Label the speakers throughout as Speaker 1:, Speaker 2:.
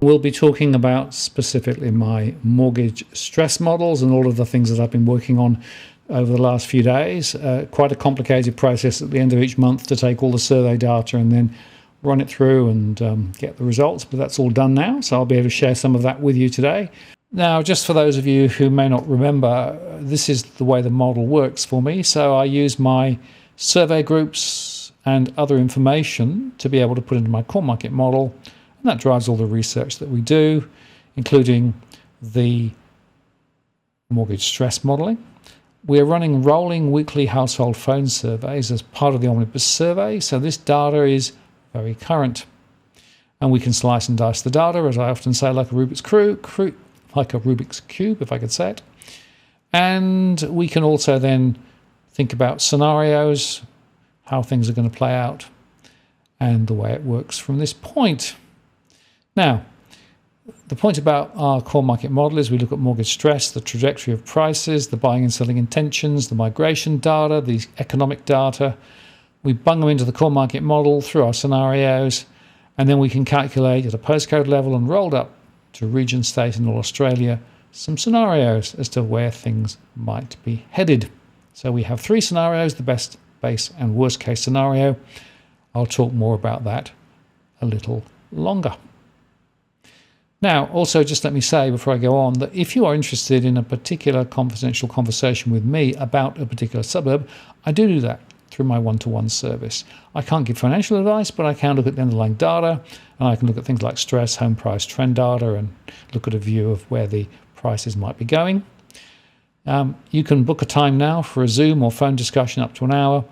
Speaker 1: We'll be talking about specifically my mortgage stress models and all of the things that I've been working on over the last few days. Quite a complicated process at the end of each month to take all the survey data and then run it through and get the results, but that's all done now, so I'll be able to share some of that with you today. Now, just for those of you who may not remember, this is the way the model works for me. So I use my survey groups and other information to be able to put into my core market model, and that drives all the research that we do, including the mortgage stress modeling. We're running rolling weekly household phone surveys as part of the Omnibus survey, so this data is very current. And we can slice and dice the data, as I often say, like a Rubik's Cube, if I could say it. And we can also then think about scenarios, how things are going to play out, and the way it works from this point. Now, the point about our core market model is we look at mortgage stress, the trajectory of prices, the buying and selling intentions, the migration data, the economic data. We bung them into the core market model through our scenarios, and then we can calculate at a postcode level and rolled up to region, state, and all Australia some scenarios as to where things might be headed. So we have 3 scenarios, the best, base, and worst case scenario. I'll talk more about that a little longer. Now, also just let me say before I go on that if you are interested in a particular confidential conversation with me about a particular suburb, I do that through my one-to-one service. I can't give financial advice, but I can look at the underlying data, and I can look at things like stress, home price trend data, and look at a view of where the prices might be going. You can book a time now for a Zoom or phone discussion up to an hour,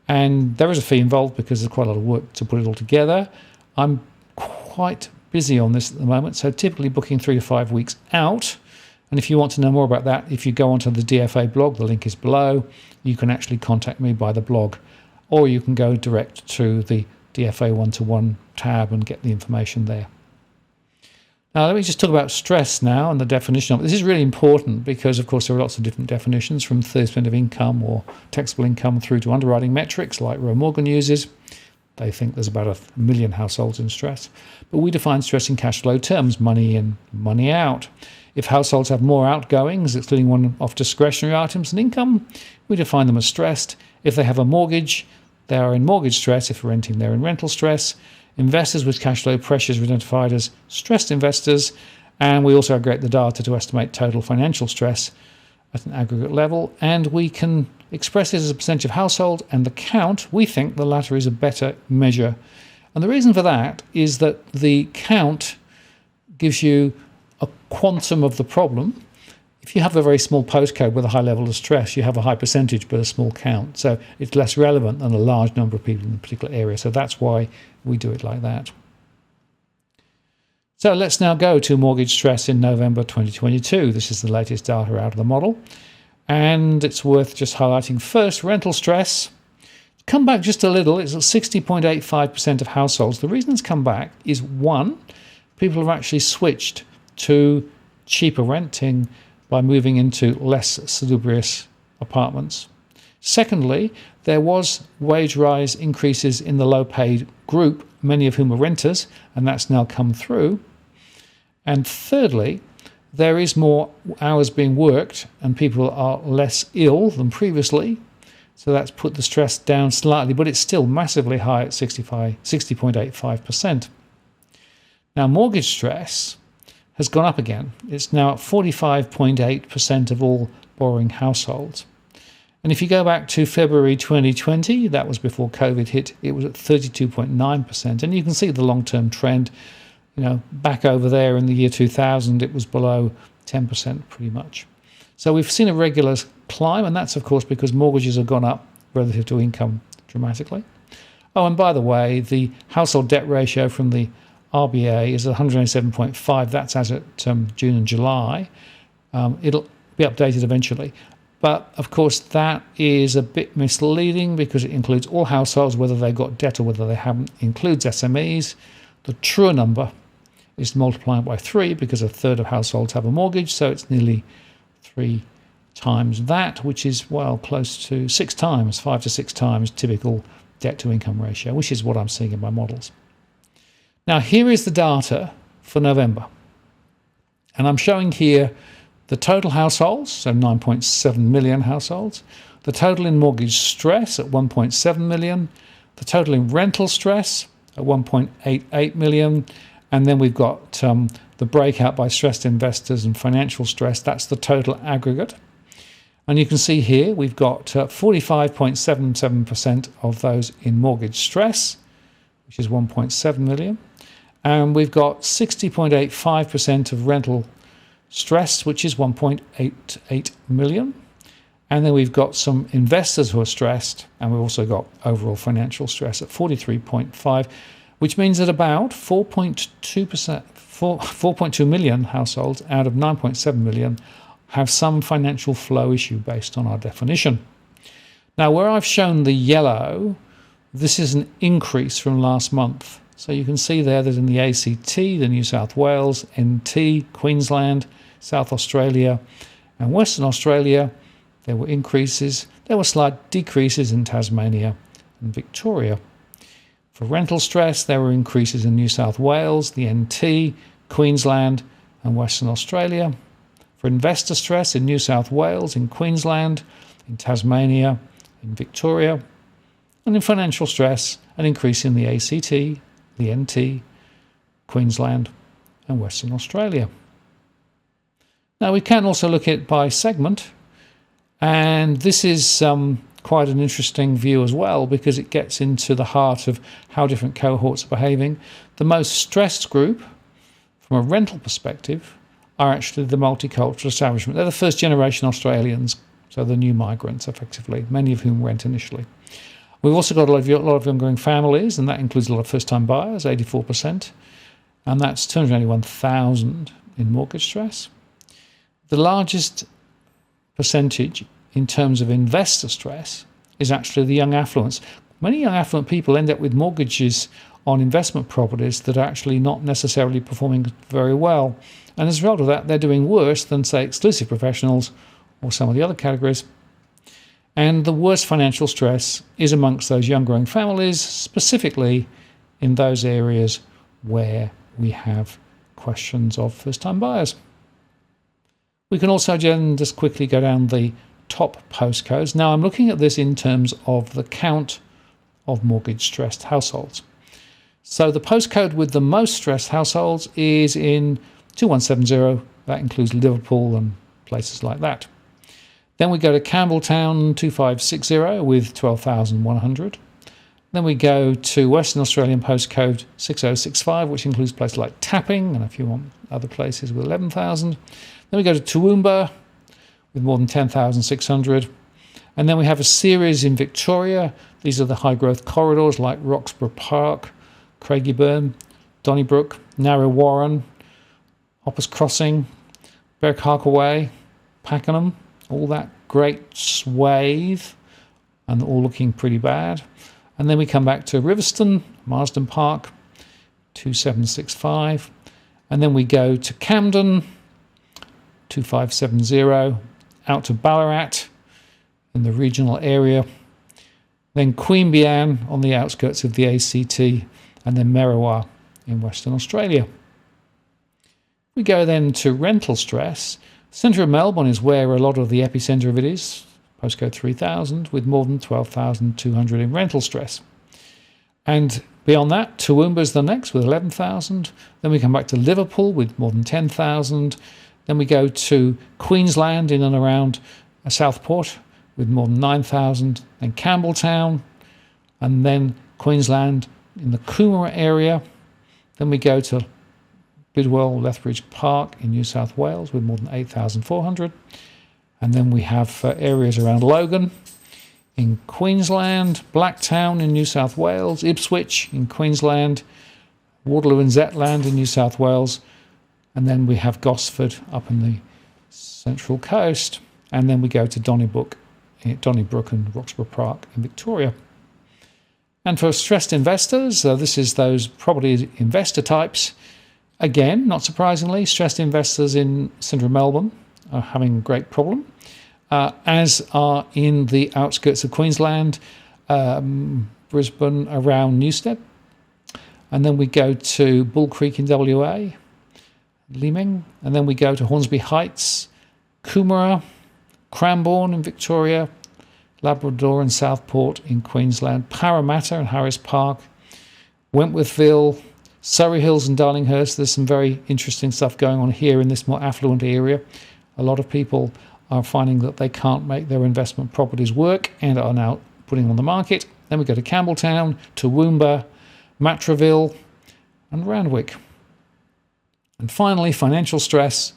Speaker 1: and there is a fee involved because there's quite a lot of work to put it all together. I'm quite busy on this at the moment, so typically booking 3 to 5 weeks out. And if you want to know more about that, if you go onto the DFA blog, the link is below, you can actually contact me by the blog, or you can go direct to the DFA one-to-one tab and get the information there. Now, let me just talk about stress now and the definition of it. This is really important because, of course, there are lots of different definitions from 30% of income or taxable income through to underwriting metrics like Roe Morgan uses. They think there's about 1 million households in stress. But we define stress in cash flow terms, money in, money out. If households have more outgoings, excluding one-off discretionary items and income, we define them as stressed. If they have a mortgage, they are in mortgage stress. If renting, they're in rental stress. Investors with cash flow pressures are identified as stressed investors. And we also aggregate the data to estimate total financial stress at an aggregate level. And we can express it as a percentage of household, and the count, we think the latter is a better measure. And the reason for that is that the count gives you a quantum of the problem. If you have a very small postcode with a high level of stress, you have a high percentage but a small count. So it's less relevant than a large number of people in a particular area. So that's why we do it like that. So let's now go to mortgage stress in November 2022. This is the latest data out of the model. And it's worth just highlighting first, rental stress. Come back just a little. It's at 60.85% of households. The reason it's come back is, one, people have actually switched to cheaper renting by moving into less salubrious apartments. Secondly, there was wage rise increases in the low-paid group, many of whom are renters, and that's now come through. And thirdly, there is more hours being worked and people are less ill than previously. So that's put the stress down slightly, but it's still massively high at 60.85%. Now, mortgage stress has gone up again. It's now at 45.8% of all borrowing households. And if you go back to February 2020, that was before COVID hit, it was at 32.9%. And you can see the long-term trend. Back over there in the year 2000, it was below 10% pretty much. So we've seen a regular climb, and that's, of course, because mortgages have gone up relative to income dramatically. Oh, and by the way, the household debt ratio from the RBA is 187.5. That's as at June and July. It'll be updated eventually. But, of course, that is a bit misleading because it includes all households, whether they've got debt or whether they haven't. It includes SMEs. The truer number is multiplied by 3 because a third of households have a mortgage, so it's nearly 3 times that, which is, close to 6 times, 5 to 6 times typical debt to income ratio, which is what I'm seeing in my models. Now, here is the data for November. And I'm showing here the total households, so 9.7 million households, the total in mortgage stress at 1.7 million, the total in rental stress at 1.88 million, and then we've got the breakout by stressed investors and financial stress. That's the total aggregate. And you can see here we've got 45.77% of those in mortgage stress, which is 1.7 million. And we've got 60.85% of rental stress, which is 1.88 million. And then we've got some investors who are stressed, and we've also got overall financial stress at 43.5, which means that about 4.2 million households out of 9.7 million have some financial flow issue based on our definition. Now, where I've shown the yellow, this is an increase from last month. So you can see there that in the ACT, the New South Wales, NT, Queensland, South Australia, and Western Australia, there were increases. There were slight decreases in Tasmania and Victoria. For rental stress, there were increases in New South Wales, the NT, Queensland, and Western Australia. For investor stress in New South Wales, in Queensland, in Tasmania, in Victoria. And in financial stress, an increase in the ACT, the NT, Queensland, and Western Australia. Now, we can also look at it by segment, and this is quite an interesting view as well, because it gets into the heart of how different cohorts are behaving. The most stressed group, from a rental perspective, are actually the multicultural establishment. They're the first generation Australians, so the new migrants, effectively, many of whom rent initially. We've also got a lot of young-growing families, and that includes a lot of first-time buyers, 84%, and that's 281,000 in mortgage stress. The largest percentage in terms of investor stress is actually the young affluents. Many young affluent people end up with mortgages on investment properties that are actually not necessarily performing very well, and as a result of that, they're doing worse than, say, exclusive professionals or some of the other categories. And the worst financial stress is amongst those young growing families, specifically in those areas where we have questions of first-time buyers. We can also just quickly go down the top postcodes. Now, I'm looking at this in terms of the count of mortgage-stressed households. So the postcode with the most stressed households is in 2170. That includes Liverpool and places like that. Then we go to Campbelltown 2560 with 12,100. Then we go to Western Australian postcode 6065, which includes places like Tapping and a few other places with 11,000. Then we go to Toowoomba with more than 10,600. And then we have a series in Victoria. These are the high growth corridors like Roxburgh Park, Craigieburn, Donnybrook, Narrow Warren, Hoppers Crossing, Bergharkaway, Pakenham, all that great swathe, and all looking pretty bad. And then we come back to Riverstone, Marsden Park, 2765. And then we go to Camden, 2570, out to Ballarat in the regional area. Then Queanbeyan on the outskirts of the ACT, and then Merriwa in Western Australia. We go then to rental stress. Centre of Melbourne is where a lot of the epicentre of it is, postcode 3000, with more than 12,200 in rental stress. And beyond that, Toowoomba's the next with 11,000. Then we come back to Liverpool with more than 10,000. Then we go to Queensland in and around Southport with more than 9,000. Then Campbelltown, and then Queensland in the Coomera area. Then we go to Bidwell, Lethbridge Park in New South Wales with more than 8,400. And then we have areas around Logan in Queensland, Blacktown in New South Wales, Ipswich in Queensland, Waterloo and Zetland in New South Wales. And then we have Gosford up in the Central Coast. And then we go to Donnybrook and Roxburgh Park in Victoria. And for stressed investors, this is those property investor types. Again, not surprisingly, stressed investors in central Melbourne are having a great problem, as are in the outskirts of Queensland, Brisbane, around Newstead. And then we go to Bull Creek in WA, Leeming. And then we go to Hornsby Heights, Coomera, Cranbourne in Victoria, Labrador and Southport in Queensland, Parramatta and Harris Park, Wentworthville, Surrey Hills and Darlinghurst. There's some very interesting stuff going on here in this more affluent area. A lot of people are finding that they can't make their investment properties work and are now putting on the market. Then we go to Campbelltown, Toowoomba, Matraville and Randwick. And finally, financial stress.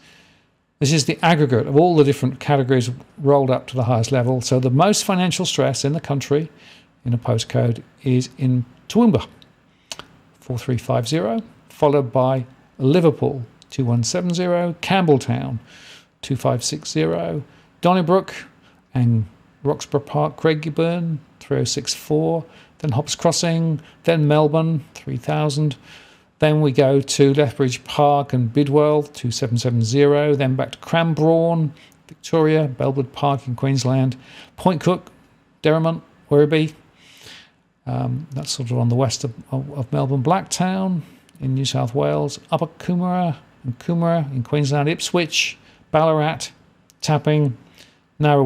Speaker 1: This is the aggregate of all the different categories rolled up to the highest level. So the most financial stress in the country in a postcode is in Toowoomba, 4350, followed by Liverpool, 2170, Campbelltown, 2560, Donnybrook and Roxburgh Park, Craigieburn, 3064, then Hobbs Crossing, then Melbourne, 3000. Then we go to Lethbridge Park and Bidwell, 2770, then back to Cranbourne, Victoria, Belwood Park in Queensland, Point Cook, Derrimut, Werribee, that's sort of on the west of Melbourne, Blacktown in New South Wales, Upper Coomera in Queensland, Ipswich, Ballarat, Tapping, Narre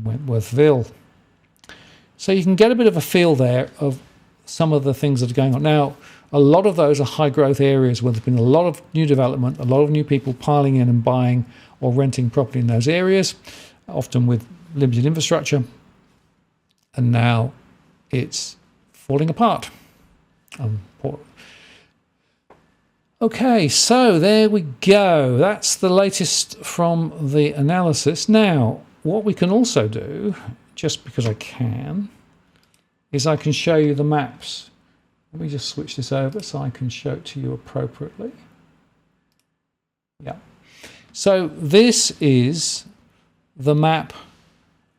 Speaker 1: Wentworthville. So you can get a bit of a feel there of some of the things that are going on. Now, a lot of those are high growth areas where there's been a lot of new development, a lot of new people piling in and buying or renting property in those areas, often with limited infrastructure. And now it's falling apart. Okay, so there we go. That's the latest from the analysis. Now, what we can also do, just because I can, is I can show you the maps. Let me just switch this over so I can show it to you appropriately. Yeah. So this is the map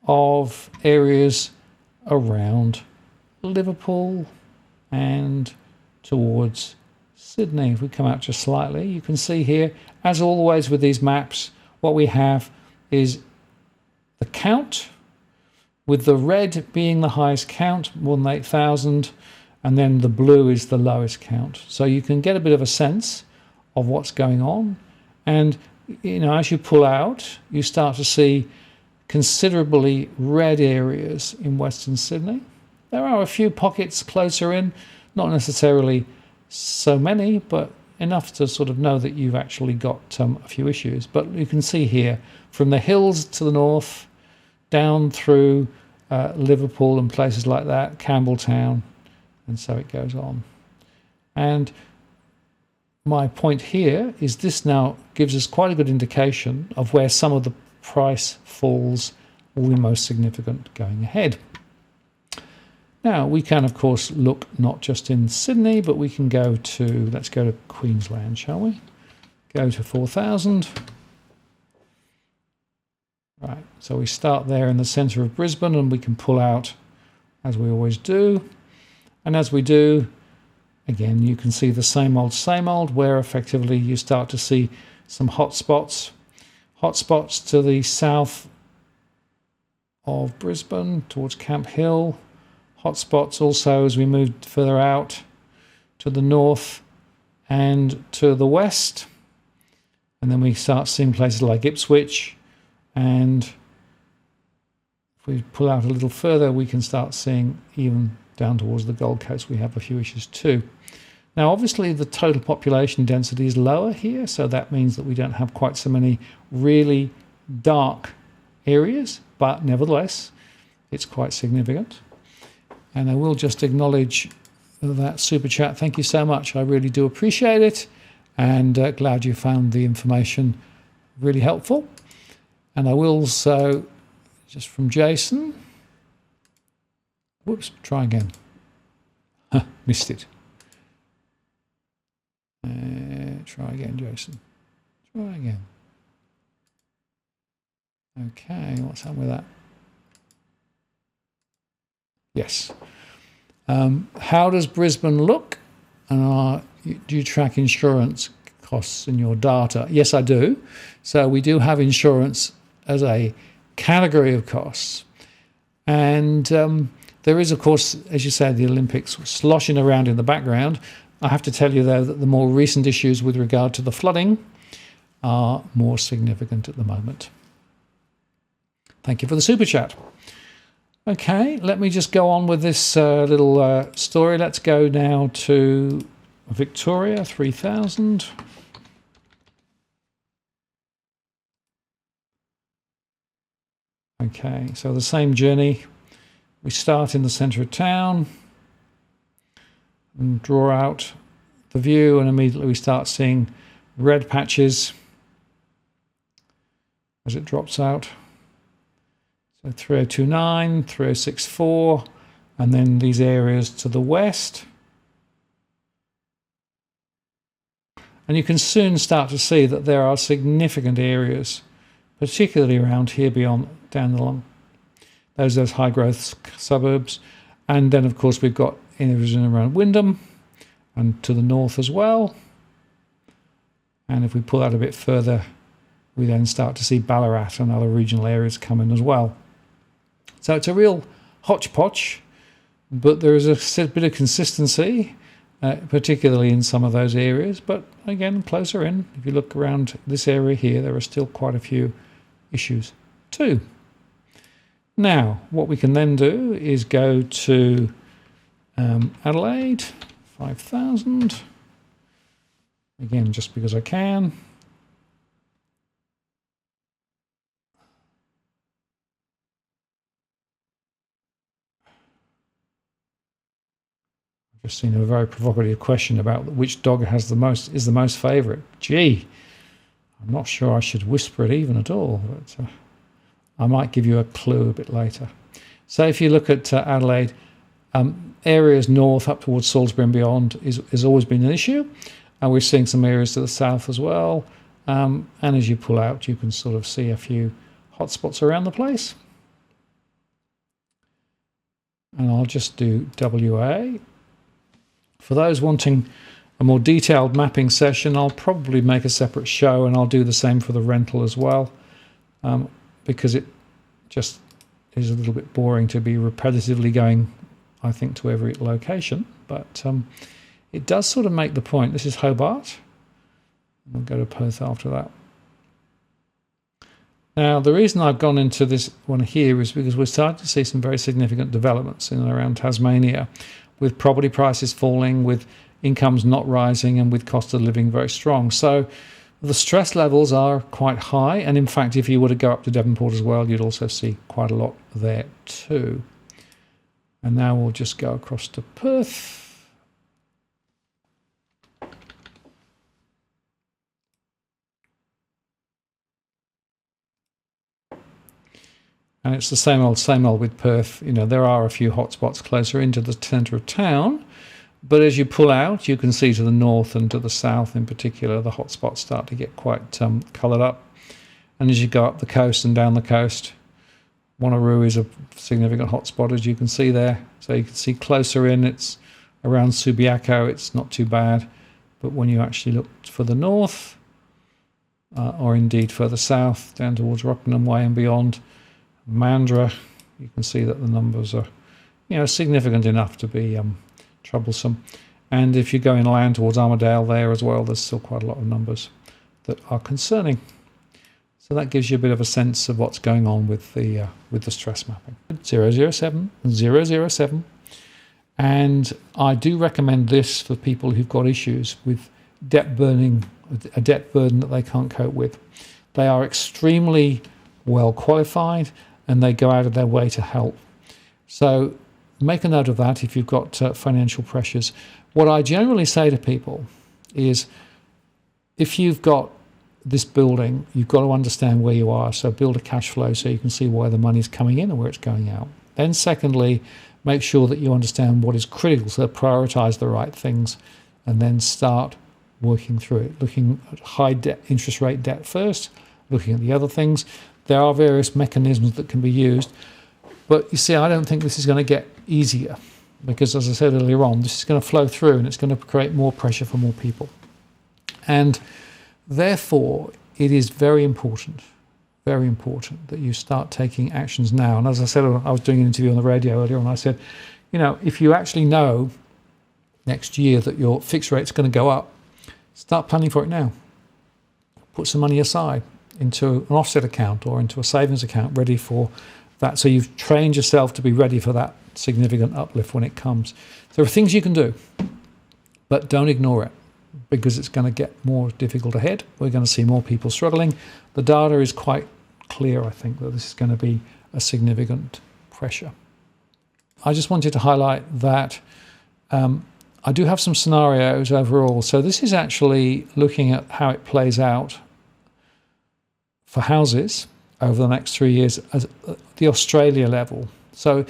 Speaker 1: of areas around Liverpool and towards Sydney. If we come out just slightly, you can see here, as always with these maps, what we have is the count, with the red being the highest count, more than 8,000, and then the blue is the lowest count. So you can get a bit of a sense of what's going on. And, you know, as you pull out, you start to see considerably red areas in Western Sydney. There are a few pockets closer in, not necessarily so many, but enough to sort of know that you've actually got a few issues. But you can see here, from the hills to the north, down through Liverpool and places like that, Campbelltown, and so it goes on. And my point here is this now gives us quite a good indication of where some of the price falls will be most significant going ahead. Now, we can, of course, look not just in Sydney, but we can go to, let's go to Queensland, shall we? Go to 4,000. Right, so we start there in the centre of Brisbane, and we can pull out, as we always do. And as we do, again, you can see the same old, where effectively you start to see some hot spots. Hot spots to the south of Brisbane, towards Camp Hill. Hot spots also as we move further out to the north and to the west. And then we start seeing places like Ipswich. And if we pull out a little further, we can start seeing even down towards the Gold Coast, we have a few issues too. Now, obviously, the total population density is lower here, so that means that we don't have quite so many really dark areas, but nevertheless, it's quite significant. And I will just acknowledge that super chat. Thank you so much. I really do appreciate it, and glad you found the information really helpful. And I will also, just from Jason, whoops, try again. Missed it. Try again, Jason. Try again. Okay, what's happened with that? Yes. How does Brisbane look? And do you track insurance costs in your data? Yes, I do. So we do have insurance as a category of costs. And there is, of course, as you said, the Olympics sloshing around in the background. I have to tell you, though, that the more recent issues with regard to the flooding are more significant at the moment. Thank you for the super chat. Okay, let me just go on with this little story. Let's go now to Victoria, 3000. Okay, so the same journey. We start in the centre of town and draw out the view, and immediately we start seeing red patches as it drops out. So 3029, 3064, and then these areas to the west. And you can soon start to see that there are significant areas, particularly around here beyond, down along those high growth suburbs. And then of course we've got areas around Wyndham and to the north as well. And if we pull out a bit further, we then start to see Ballarat and other regional areas come in as well. So it's a real hodgepodge, but there is a bit of consistency, particularly in some of those areas. But again, closer in, if you look around this area here, there are still quite a few issues too. Now, what we can then do is go to Adelaide, 5000. Again, just because I can. I've just seen a very provocative question about which dog is the most favourite. Gee, I'm not sure I should whisper it even at all, but I might give you a clue a bit later. So if you look at Adelaide, areas north up towards Salisbury and beyond has always been an issue. And we're seeing some areas to the south as well. And as you pull out, you can sort of see a few hotspots around the place. And I'll just do WA. For those wanting a more detailed mapping session, I'll probably make a separate show, and I'll do the same for the rental as well, because it just is a little bit boring to be repetitively going, I think, to every location. But it does sort of make the point. This is Hobart. We'll go to Perth after that. Now, the reason I've gone into this one here is because we're starting to see some very significant developments in and around Tasmania, with property prices falling, with incomes not rising, and with cost of living very strong. So the stress levels are quite high. And in fact, if you were to go up to Devonport as well, you'd also see quite a lot there too. And now we'll just go across to Perth. And it's the same old with Perth. You know, there are a few hotspots closer into the centre of town, but as you pull out, you can see to the north and to the south in particular, the hotspots start to get quite coloured up. And as you go up the coast and down the coast, Wanneroo is a significant hotspot, as you can see there. So you can see closer in, it's around Subiaco, it's not too bad. But when you actually look for the north, or indeed further south, down towards Rockingham Way and beyond, Mandurah, you can see that the numbers are, significant enough to be troublesome. And if you go inland towards Armidale there as well, there's still quite a lot of numbers that are concerning. So that gives you a bit of a sense of what's going on with the stress mapping. 007, 007. And I do recommend this for people who've got issues with debt burden that they can't cope with. They are extremely well qualified, and they go out of their way to help. So make a note of that if you've got financial pressures. What I generally say to people is, if you've got this building, you've got to understand where you are. So build a cash flow so you can see where the money's coming in and where it's going out. Then secondly, make sure that you understand what is critical. So prioritize the right things and then start working through it. Looking at high debt, interest rate debt first, looking at the other things. There are various mechanisms that can be used. But you see, I don't think this is going to get easier because, as I said earlier on, this is going to flow through and it's going to create more pressure for more people. And therefore, it is very important that you start taking actions now. And as I said, I was doing an interview on the radio earlier and I said, if you actually know next year that your fixed rate's going to go up, start planning for it now. Put some money aside into an offset account or into a savings account ready for that. So you've trained yourself to be ready for that significant uplift when it comes. There are things you can do, but don't ignore it because it's going to get more difficult ahead. We're going to see more people struggling. The data is quite clear, I think, that this is going to be a significant pressure. I just wanted to highlight that I do have some scenarios overall. So this is actually looking at how it plays out for houses over the next 3 years at the Australia level. So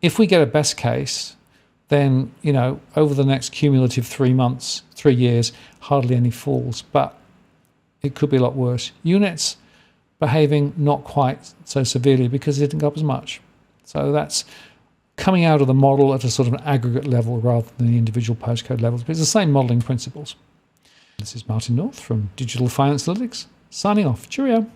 Speaker 1: if we get a best case, then, you know, over the next cumulative 3 years, hardly any falls, but it could be a lot worse. Units behaving not quite so severely because it didn't go up as much. So that's coming out of the model at a sort of an aggregate level rather than the individual postcode levels, but it's the same modelling principles. This is Martin North from Digital Finance Analytics, signing off. Cheerio.